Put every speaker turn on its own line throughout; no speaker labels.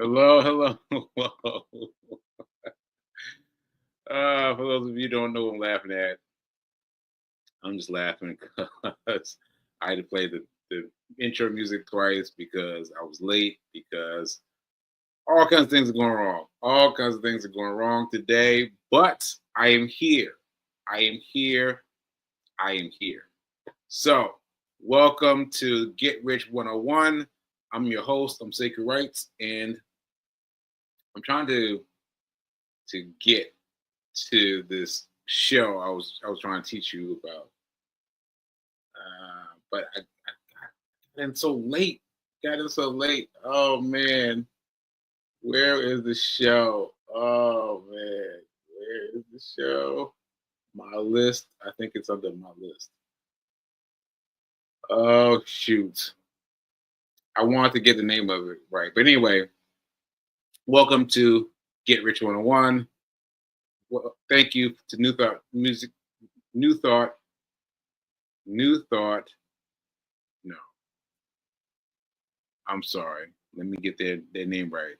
Hello, hello. Hello. For those of you who don't know what I'm laughing at, I'm just laughing because I had to play the intro music twice because I was late, because all kinds of things are going wrong. All kinds of things are going wrong today, but I am here. I am here. I am here. So, welcome to Get Rich 101. I'm your host. I'm Sekou Writes, and I'm trying to get to this show I was trying to teach you about. But I got in so late. Got in so late. Oh man, where is the show? Oh man, where is the show? My list. I think it's under my list. Oh shoot. I wanted to get the name of it right. But anyway, welcome to Get Rich 101. Well, thank you to New Thought Music. New Thought. New Thought. No, I'm sorry. Let me get their name right.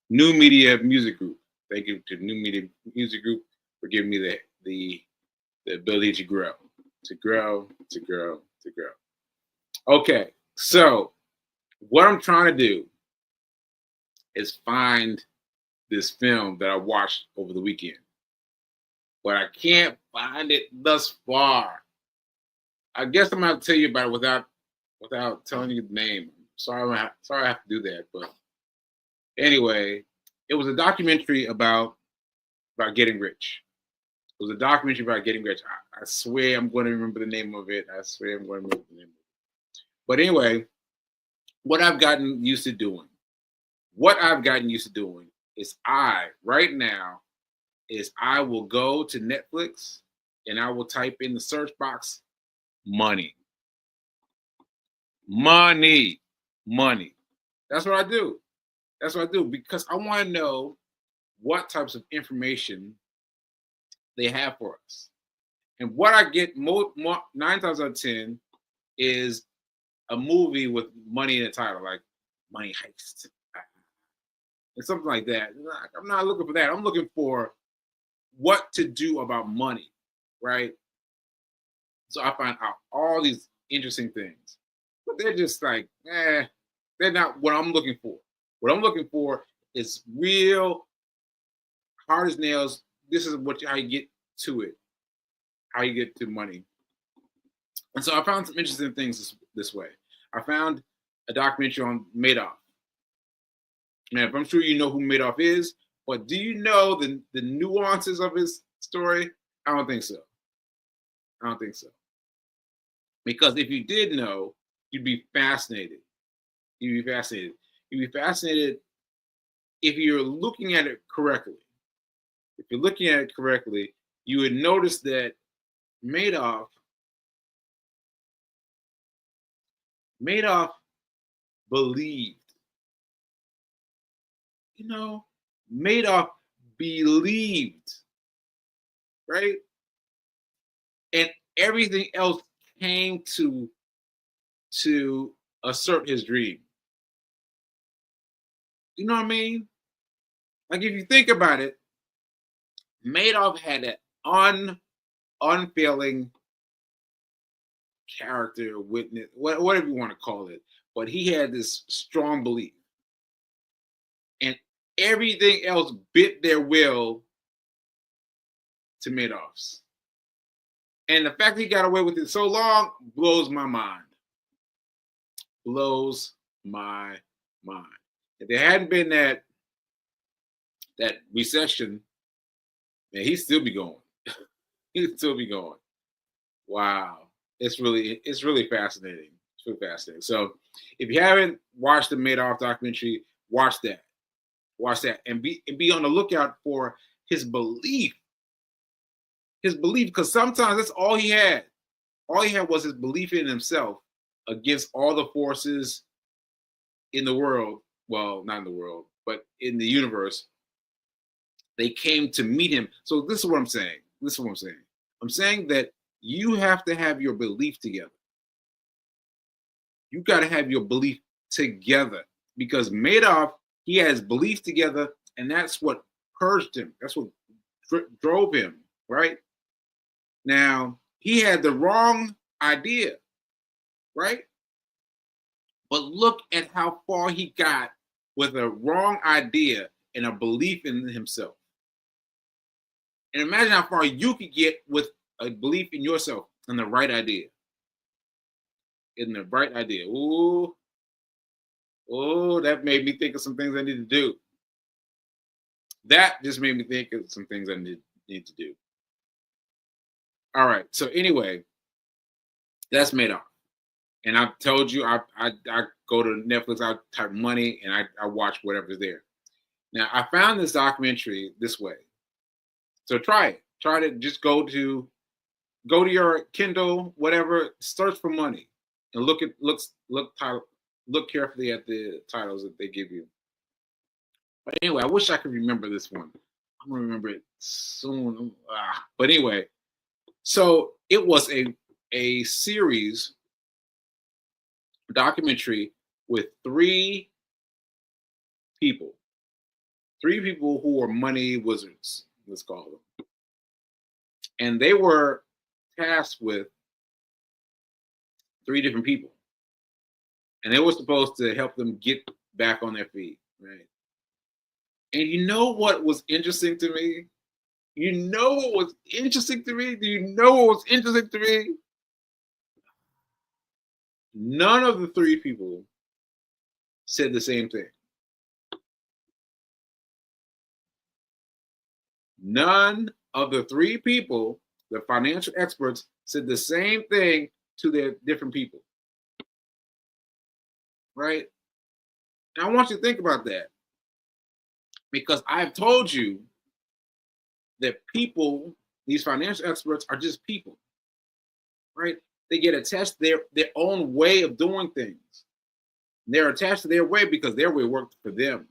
New Media Music Group. Thank you to New Media Music Group for giving me the ability to grow, to grow, to grow, to grow. Okay, so what I'm trying to do is find this film that I watched over the weekend, but I can't find it thus far. I guess I'm gonna tell you about it without telling you the name. Sorry, I have to do that, but anyway, it was a documentary about getting rich. It was a documentary about getting rich. I swear I'm going to remember the name of it. I swear I'm going to remember the name of it. But anyway, what I've gotten used to doing is right now, I will go to Netflix and I will type in the search box, money. Money. Money. That's what I do. That's what I do because I want to know what types of information they have for us. And what I get 9 times out of 10 is a movie with money in the title, like Money Heist, and something like that. I'm not looking for that. I'm looking for what to do about money, right? So I find out all these interesting things, but they're just like, they're not what I'm looking for. What I'm looking for is real, hard as nails. This is how you get to it, how you get to money. And so I found some interesting things this way. I found a documentary on Madoff. Now, I'm sure you know who Madoff is, but do you know the nuances of his story? I don't think so. I don't think so. Because if you did know, you'd be fascinated. You'd be fascinated. You'd be fascinated if you're looking at it correctly. If you're looking at it correctly, you would notice that Madoff believed. Madoff believed, right? And everything else came to assert his dream. You know what I mean? Like if you think about it, Madoff had an unfailing character, witness, whatever you want to call it, but he had this strong belief, and everything else bit their will to Madoff's. And the fact that he got away with it so long blows my mind. Blows my mind. If there hadn't been that recession, man, he'd still be going. He'd still be going. Wow. It's really fascinating. It's really fascinating. So if you haven't watched the Madoff documentary, watch that. Watch that. And be on the lookout for his belief. His belief, because sometimes that's all he had. All he had was his belief in himself against all the forces in the world. Well, not in the world, but in the universe. They came to meet him. So this is what I'm saying. I'm saying that you have to have your belief together. You got to have your belief together, because Madoff He has beliefs together, and that's what purged him. That's what drove him, right? Now, he had the wrong idea, right? But look at how far he got with a wrong idea and a belief in himself. And imagine how far you could get with a belief in yourself and the right idea. In the right idea. Ooh, oh, that made me think of some things I need to do. That just made me think of some things I need to do. All right. So anyway, that's made off. And I've told you, I go to Netflix, I type money, and I watch whatever's there. Now, I found this documentary this way. So try it. Try to just go to your Kindle, whatever, search for money, and look carefully at the titles that they give you. But anyway, I wish I could remember this one. I'm gonna remember it soon. But anyway, so it was a series documentary with three people who were money wizards, let's call them. And they were tasked with three different people. And they were supposed to help them get back on their feet, right? And you know what was interesting to me? You know what was interesting to me? Do you know what was interesting to me? None of the three people said the same thing. None of the three people, the financial experts, said the same thing to their different people. Right? And I want you to think about that. Because I've told you that people, these financial experts, are just people. Right? They get attached to their own way of doing things. They're attached to their way because their way worked for them.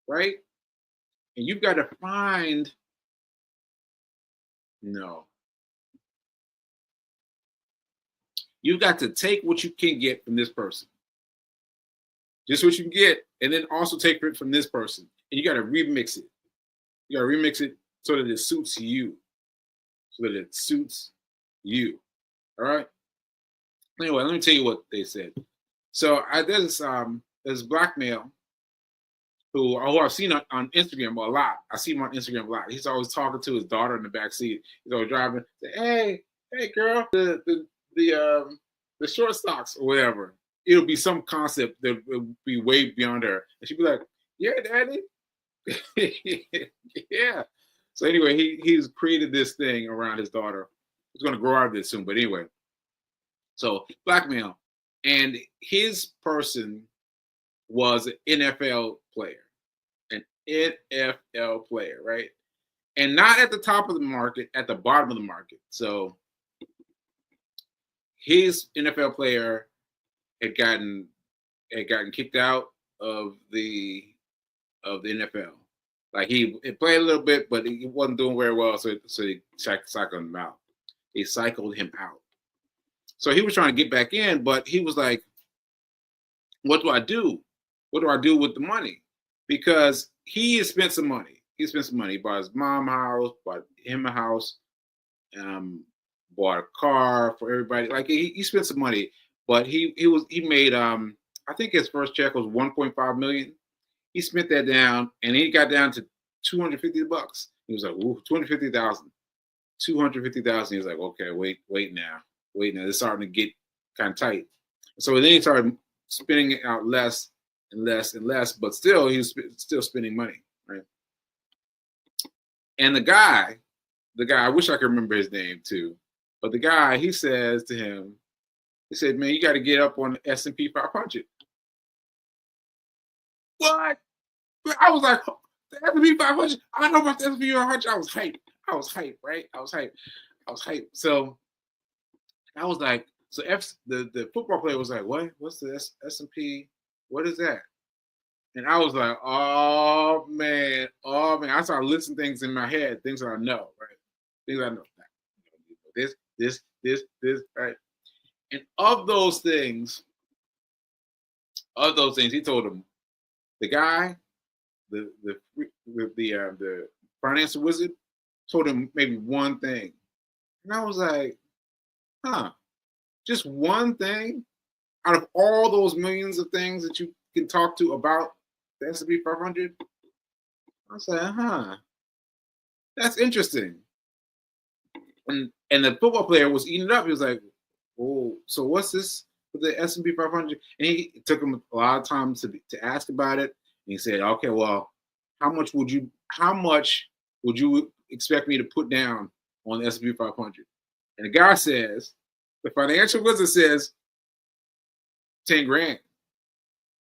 Right? And you've got to find, no. You've got to take what you can get from this person. Just what you can get, and then also take it from this person. And you got to remix it. You got to remix it so that it suits you. So that it suits you. All right? Anyway, let me tell you what they said. So there's this black male who I've seen on Instagram a lot. I see him on Instagram a lot. He's always talking to his daughter in the back seat. He's always driving. Say, hey, girl, the short stocks or whatever. It'll be some concept that will be way beyond her, and she'd be like, "Yeah, daddy, yeah." So anyway, he's created this thing around his daughter. He's going to grow out of this soon, but anyway. So black male, and his person was an NFL player, right? And not at the top of the market, at the bottom of the market. So his NFL player had gotten kicked out of the NFL. Like he played a little bit, but he wasn't doing very well, so he cycled him out. He cycled him out. So he was trying to get back in, but he was like, "What do I do? What do I do with the money?" Because he has spent some money. He spent some money. He bought his mom a house, bought him a house, bought a car for everybody. Like he spent some money, but he made I think his first check was $1.5 million. He spent that down, and he got down to $250. He was like, "Ooh, 250,000, 250,000." He was like, "Okay, wait now. It's starting to get kind of tight." So then he started spending it out less and less and less, but still he was still spending money, right? And the guy, I wish I could remember his name too, but the guy, he says to him, he said, "Man, you got to get up on the S&P 500." What? I was like, the S&P 500. I know about the S&P 500. I was hyped, right? I was hyped. So I was like, so the football player was like, "What? What's the S&P? What is that?" And I was like, oh man. I started listing things in my head, things that I know, right? Things I know. This, right? And of those things, he told him The guy, the financial wizard, told him maybe one thing, and I was like, huh, just one thing out of all those millions of things that you can talk to about the S&P 500. I was like, huh, that's interesting. And the football player was eating it up. He was like, oh, so what's this with the S&P 500? And it took him a lot of time to ask about it. And he said, okay, well, how much would you expect me to put down on the S&P 500? And the guy says, the financial wizard says, 10 grand.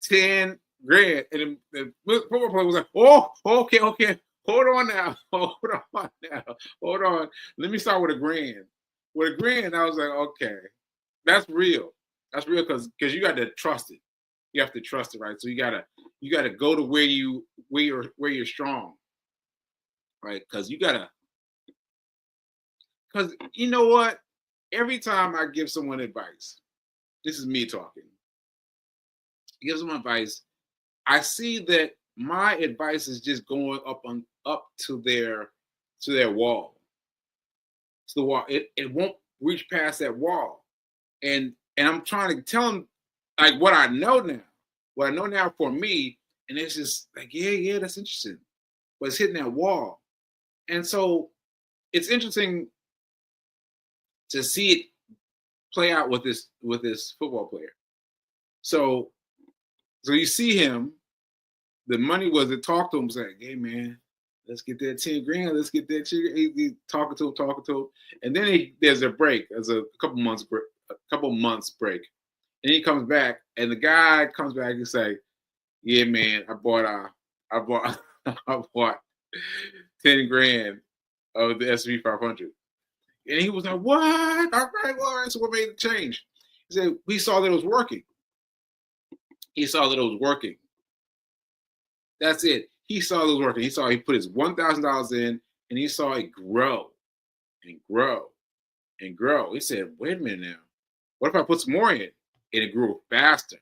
10 grand. And the football player was like, oh, okay. Hold on now. Hold on. Let me start with a grand. With a grand, I was like, okay, that's real. That's real because you got to trust it. You have to trust it, right? So you gotta go to where you're strong, right? Because you know what? Every time I give someone advice, this is me talking. Give someone advice, I see that my advice is just going up to their wall. To the wall. It won't reach past that wall. And I'm trying to tell them like what I know now. What I know now for me, and it's just like, yeah, that's interesting. But it's hitting that wall. And so it's interesting to see it play out with this football player. So you see him, the money was to talk to him, saying, hey man, let's get that 10 grand, let's get that 10 grand. He talking to him. And then there's a break, there's a couple months break. And he comes back, and the guy comes back and say, yeah, man, I bought 10 grand of the S&P 500. And he was like, what? All right, so what made the change? He said, we saw that it was working. That's it. He saw it was working. He put his $1,000 in, and he saw it grow and grow and grow. He said, wait a minute now. What if I put some more in? And it grew faster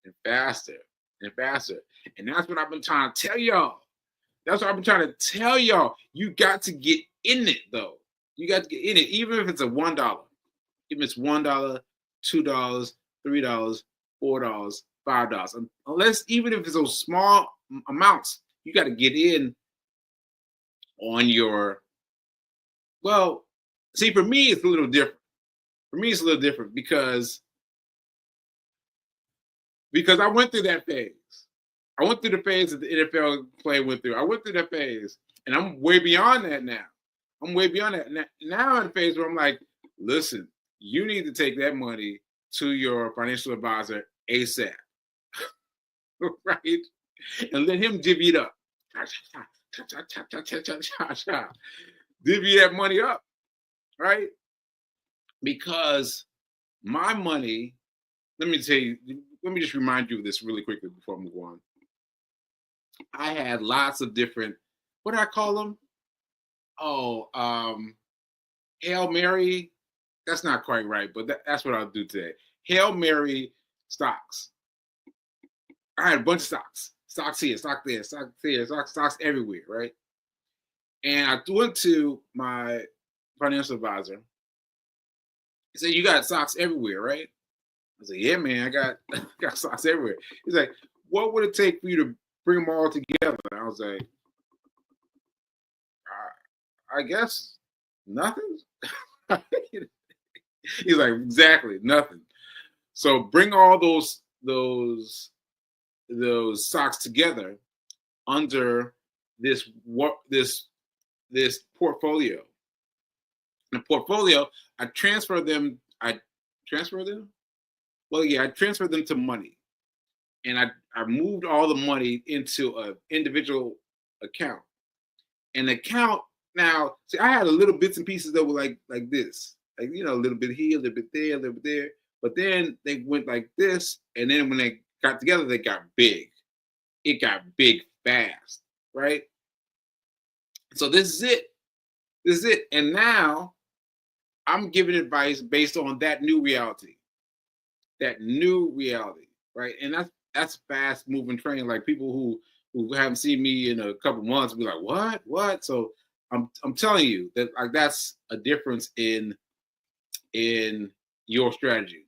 and faster and faster. And that's what I've been trying to tell y'all. You got to get in it, though. You got to get in it, even if it's $1. Even if it's $1, $2, $3, $4, $5. Unless, even if it's those small amounts, you got to get in on your, well, see, for me, it's a little different. Because I went through that phase. I went through the phase that the NFL player went through. I went through that phase, and I'm way beyond that now. Now I'm in a phase where I'm like, listen, you need to take that money to your financial advisor ASAP, right? And let him divvy it up. Divvy that money up, right? Because my money, let me just remind you of this really quickly before I move on. I had lots of different, what do I call them? Hail Mary. That's not quite right, but that's what I'll do today. Hail Mary stocks. I had a bunch of stocks. Stocks here, stock there, stock there, stocks everywhere, right? And I went to my financial advisor. He said, you got stocks everywhere, right? I said, yeah, man, I got stocks everywhere. He's like, what would it take for you to bring them all together? And I was like, I guess nothing. He's like, exactly, nothing. So bring all those stocks together under this portfolio. The portfolio, I transfer them. Well, yeah, I transferred them to money, and I moved all the money into an individual account. An account now, see, I had a little bits and pieces that were like this, like, you know, a little bit here, a little bit there, a little bit there. But then they went like this, and then when they got together, they got big. It got big fast, right? So this is it. And now I'm giving advice based on that new reality, right? And that's a fast moving train. Like people who haven't seen me in a couple months be like, what? So I'm telling you that like that's a difference in your strategy.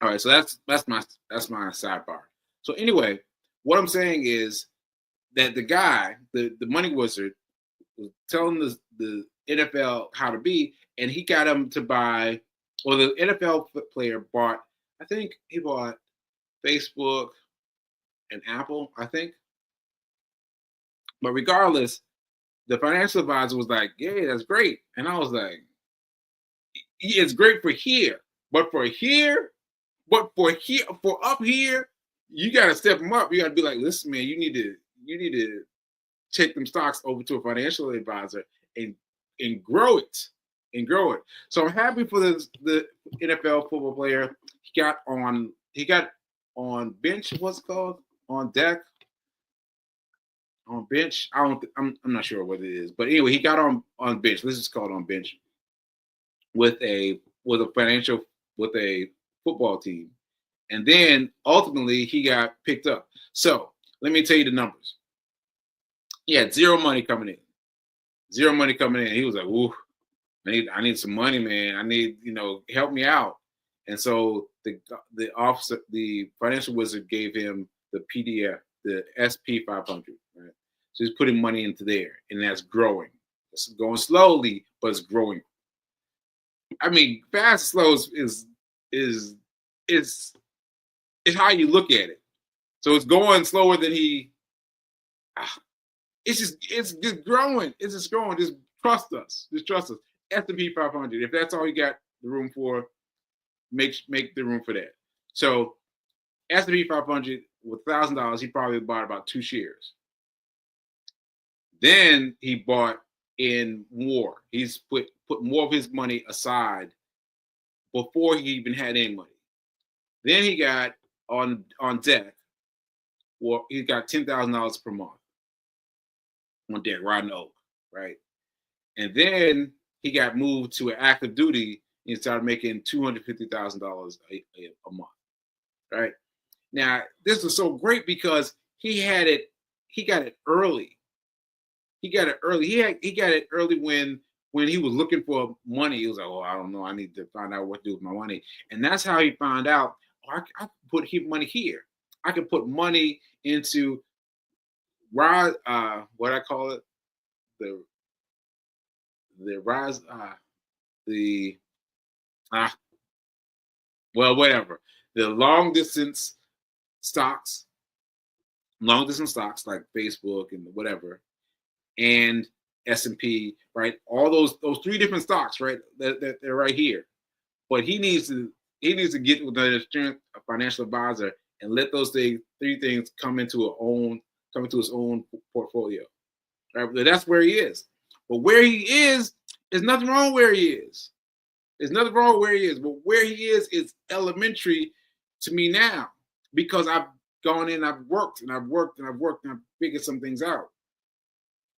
All right, so that's my sidebar. So anyway, what I'm saying is that the guy, the money wizard, was telling the NFL how to be, and he got him to buy, or the NFL player bought, I think he bought Facebook and Apple, I think. But regardless, the financial advisor was like, "Yeah, that's great," and I was like, "It's great for here, but for here, for up here, you got to step them up. You got to be like, listen, man, you need to take them stocks over to a financial advisor and and grow it grow it." So I'm happy for the NFL football player. He got on bench. What's it called? On deck, on bench. I'm not sure what it is, but anyway, he got on bench. Let's just call it on bench with a financial with a football team, and then ultimately he got picked up. So let me tell you the numbers. He had zero money coming in. Zero money coming in. He was like, "Ooh, I need some money, man. I need, help me out." And so the financial wizard gave him the PDF, the SP 500, right? So he's putting money into there, and that's growing. It's going slowly, but it's growing. I mean, fast and slow is is is how you look at it. So it's going slower than he. ah, it's just growing. It's just growing. Just trust us. Just trust us. S&P 500. If that's all you got the room for, make the room for that. So S&P 500 with $1,000, he probably bought about 2 shares. Then he bought in more. He's put more of his money aside before he even had any money. Then he got on deck. Well, he got $10,000 per month on deck, riding oak, right? And then he got moved to an active duty and started making $250,000 a month, right? Now, this was so great because he got it early. He got it early. He got it early when he was looking for money. He was like, "Oh, I don't know. I need to find out what to do with my money." And that's how he found out, "Oh, I can put money here. I can put money into what I call it, the rise, the ah, well, whatever, the stocks, long distance stocks like Facebook and whatever, and S&P, right? All those three different stocks, right? That they're right here. But he needs to get with a financial advisor and let those three things come into his own portfolio. Right? But that's where he is. But where he is, there's nothing wrong where he is. There's nothing wrong where he is. But where he is elementary to me now because I've gone in, I've worked and I've worked and I've worked and I've figured some things out.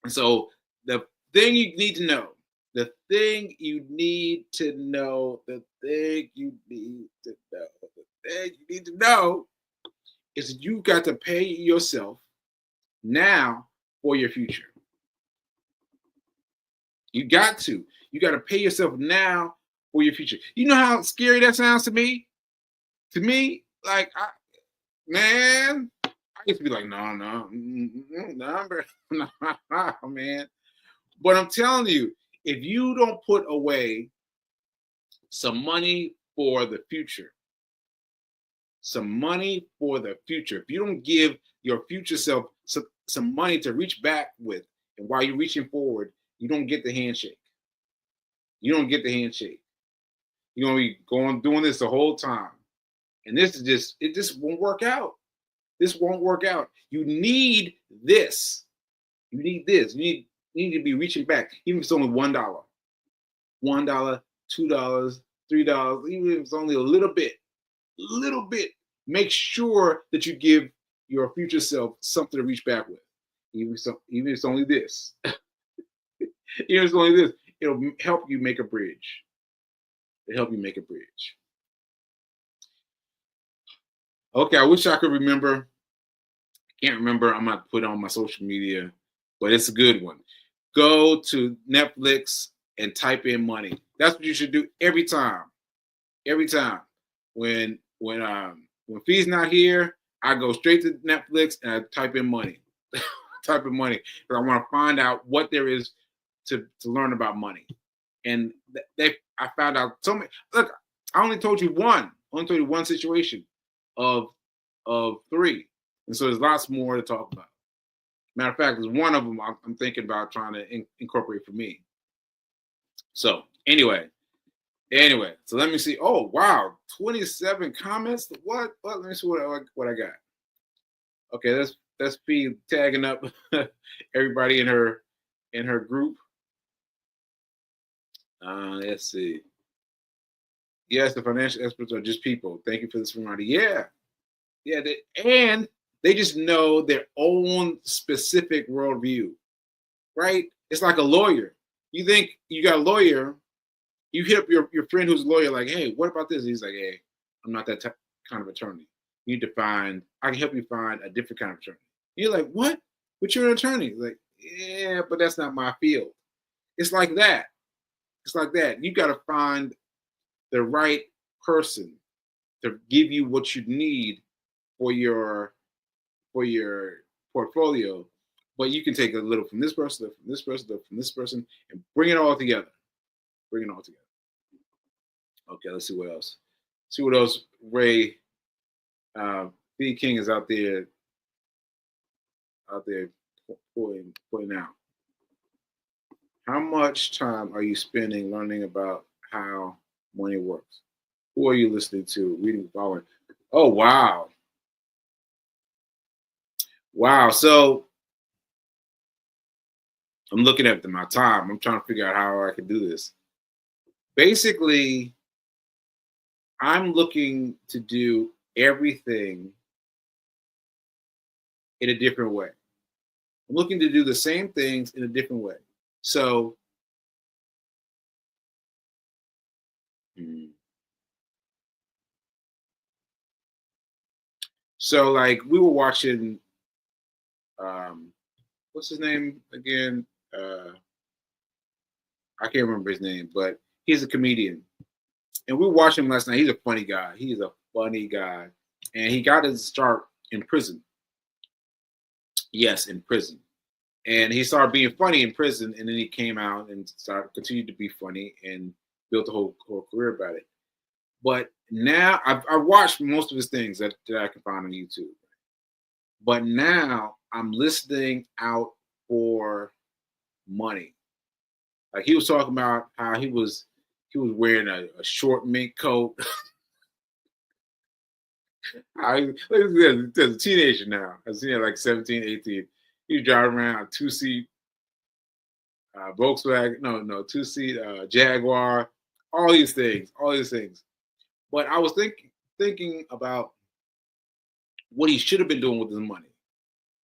And so the thing you need to know, the thing you need to know, the thing you need to know, the thing you need to know is you got to pay yourself now for your future. You got to. You got to pay yourself now for your future. You know how scary that sounds to me? To me, like, man, I used to be like, no, no, man. But I'm telling you, if you don't put away some money for the future, if you don't give your future self some money to reach back with, and while you're reaching forward, you don't get the handshake. You don't get the handshake. You're gonna be doing this the whole time, and it just won't work out. This won't work out. You need this. You need this. You need to be reaching back, even if it's only $1, $1, $2, $3, even if it's only a little bit. Make sure that you give your future self something to reach back with. Even if it's only this. Even if it's only this, it'll help you make a bridge. It'll help you make a bridge. Okay, I wish I could remember. Can't remember. I'm gonna put it on my social media, but it's a good one. Go to Netflix and type in money. That's what you should do every time. Every time. When Fee's not here, I go straight to Netflix and I type in money. Type in money because I want to find out what there is to learn about money. And I found out so many. Look, I only told you one. I only told you one situation of three, and so there's lots more to talk about. Matter of fact, there's one of them I'm thinking about trying to incorporate for me. So anyway, so let me see. Oh wow, 27 comments. What? Let me see what I got. Okay, that's P tagging up everybody in her group. Let's see. Yes, the financial experts are just people. Thank you for this reminder. Yeah, and they just know their own specific worldview, right? It's like a lawyer. You think you got a lawyer, you hit up your friend who's a lawyer, like, hey, what about this? He's like, hey, I'm not that kind of attorney. You need to I can help you find a different kind of attorney. And you're like, what? But you're an attorney. Like, yeah, but that's not my field. It's like that. It's like that. You got to find the right person to give you what you need for your portfolio, but you can take a little from this person, from this person, from this person, and bring it all together. Bring it all together. Okay, let's see what else. See what else Ray B King is out there pointing out. How much time are you spending learning about how money works? Who are you listening to? Reading, following? Oh wow. Wow. So I'm looking at my time. I'm trying to figure out how I can do this. Basically, I'm looking to do everything in a different way. I'm looking to do the same things in a different way. So, like we were watching, what's his name again? I can't remember his name, but he's a comedian, and we watched him last night. He's a funny guy. He's a funny guy, and he got his start in prison. Yes, in prison. And he started being funny in prison, and then he came out and continued to be funny and built a whole career about it. But now I watched most of his things that I can find on YouTube. But now I'm listening out for money. Like he was talking about how he was wearing a short mink coat. There's a teenager now. I was like 17, 18. He's driving around a two-seat Volkswagen, no, two-seat Jaguar, all these things. But I was thinking about what he should have been doing with his money.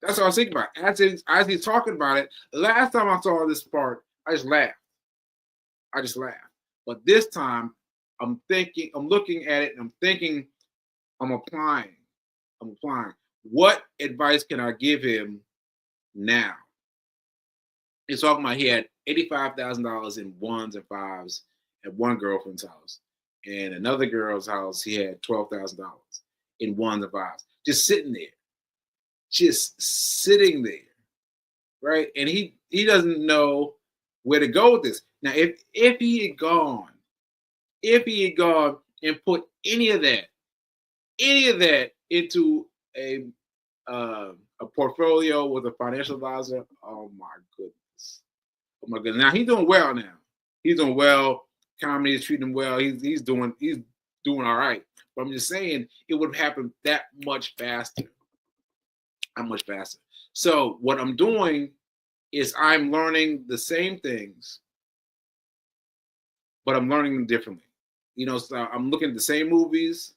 That's what I was thinking about. As he's talking about it, last time I saw this part, I just laughed. But this time, I'm looking at it, and I'm thinking, I'm applying. What advice can I give him now? He's talking about he had $85,000 in ones and fives at one girlfriend's house, and another girl's house he had $12,000 in ones and fives, just sitting there, right? And he doesn't know where to go with this. Now, if he had gone and put any of that into a portfolio with a financial advisor, oh my goodness. Now he's doing well now. He's doing well. Comedy is treating him well. He's doing all right. But I'm just saying it would have happened that much faster. So what I'm doing is I'm learning the same things, but I'm learning them differently. So I'm looking at the same movies.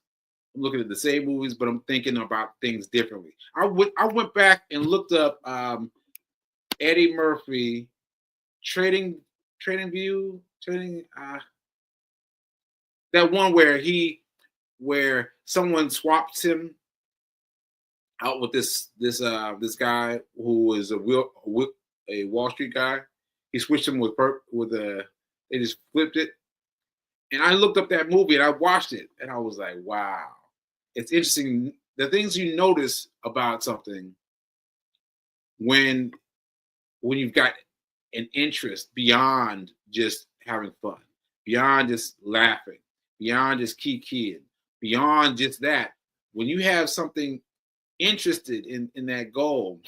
But I'm thinking about things differently. I went back and looked up Eddie Murphy trading that one where someone swaps him out with this guy who was a Wall Street guy. He switched him with a they just flipped it. And I looked up that movie and I watched it and I was like, wow, it's interesting the things you notice about something when you've got an interest beyond just having fun, beyond just laughing, beyond just kikiing, beyond just that. When you have something interested in that goal,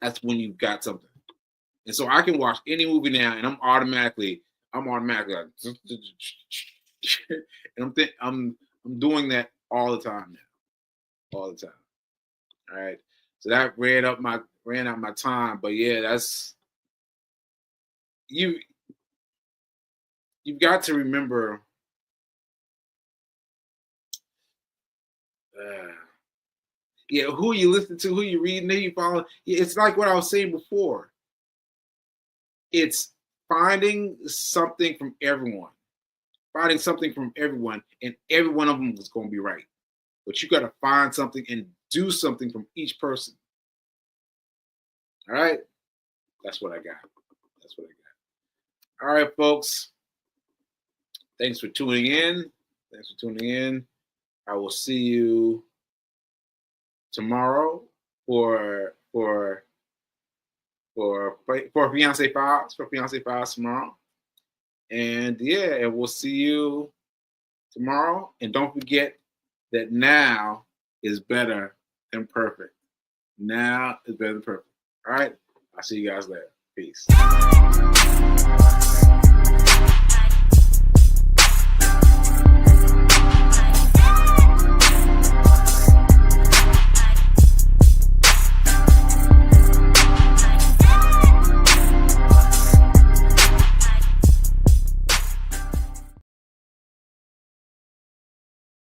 that's when you've got something. And so I can watch any movie now, and I'm automatically like, and I'm doing that all the time now, all the time. All right, so that ran out my time, but yeah, that's you've got to remember. Yeah, who you listen to, who you reading, who you follow. It's like what I was saying before. It's finding something from everyone, and every one of them is going to be right. But you got to find something and do something from each person. All right? That's what I got. All right, folks. Thanks for tuning in. I will see you tomorrow for Fiance Files tomorrow. And yeah, and we'll see you tomorrow. And don't forget that now is better than perfect. Now is better than perfect. All right. I'll see you guys later. Peace.